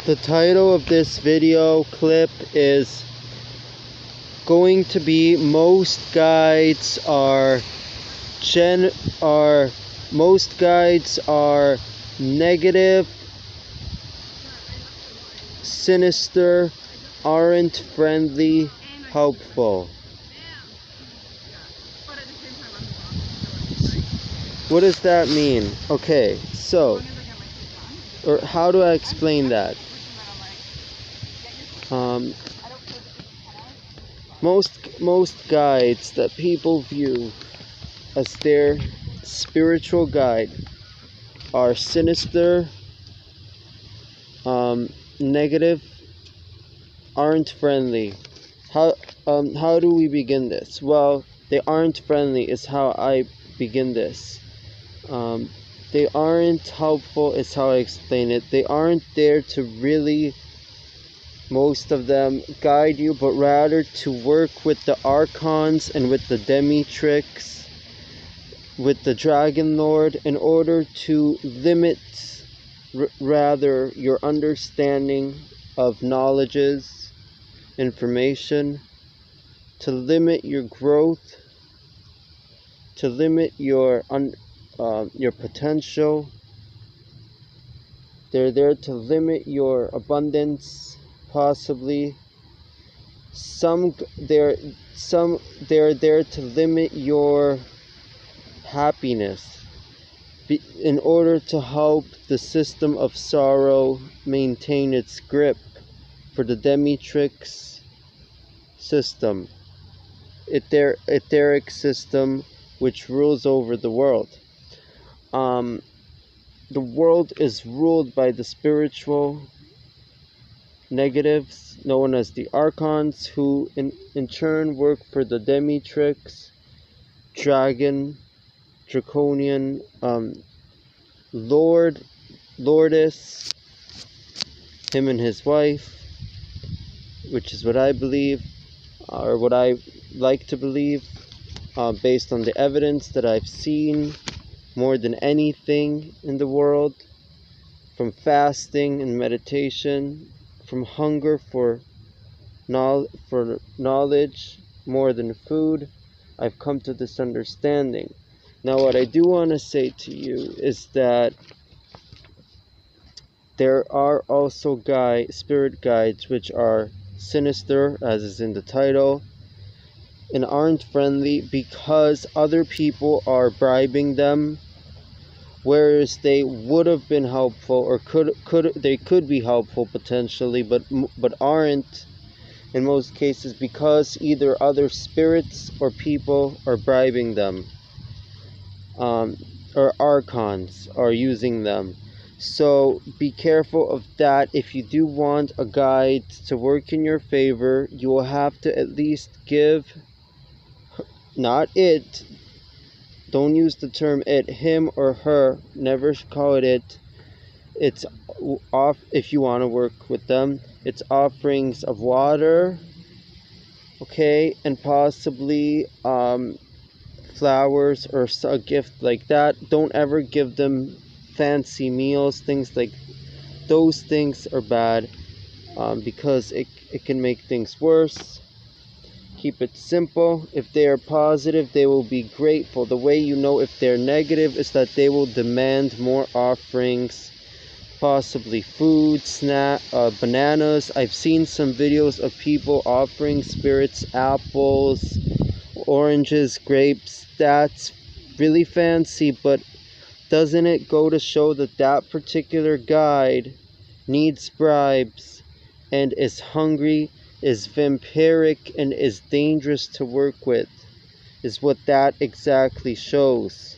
The title of this video clip is going to be most guides are negative, sinister, aren't friendly, helpful. What does that mean? Okay, so, or how do I explain that? Most guides that people view as their spiritual guide are sinister, negative, aren't friendly. How do we begin this? Well, they aren't friendly is how I begin this. They aren't helpful is how I explain it. They aren't there to really, most of them, guide you, but rather to work with the archons and with the demitrix, with the dragon lord, in order to limit rather your understanding of knowledges, information, to limit your growth, to limit your potential. They're there to limit your abundance, possibly. They're there to limit your happiness, in order to help the system of sorrow maintain its grip for the demitrix system, etheric system which rules over the world. The world is ruled by the spiritual negatives known as the archons, who in turn work for the demitrix, draconian lordess, him and his wife, which is what I believe, or what I like to believe, based on the evidence that I've seen more than anything in the world, from fasting and meditation, from hunger for knowledge more than food. I've come to this understanding. Now, what I do want to say to you is that there are also spirit guides which are sinister, as is in the title, and aren't friendly because other people are bribing them, whereas they would have been helpful, or could be helpful potentially, but aren't in most cases, because either other spirits or people are bribing them, or archons are using them. So be careful of that. If you do want a guide to work in your favor, you will have to at least give, not it, don't use the term it, him or her, never call it it. It's off. If you want to work with them, it's offerings of water, okay, and possibly flowers or a gift like that. Don't ever give them fancy meals. Things like those things are bad, because it can make things worse. Keep it simple. If they are positive, they will be grateful. The way you know if they're negative is that they will demand more offerings, possibly food, bananas. I've seen some videos of people offering spirits apples, oranges, grapes. That's really fancy, but doesn't it go to show that that particular guide needs bribes and is hungry, is vampiric, and is dangerous to work with? Is what that exactly shows.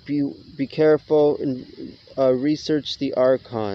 Be careful and research the archons.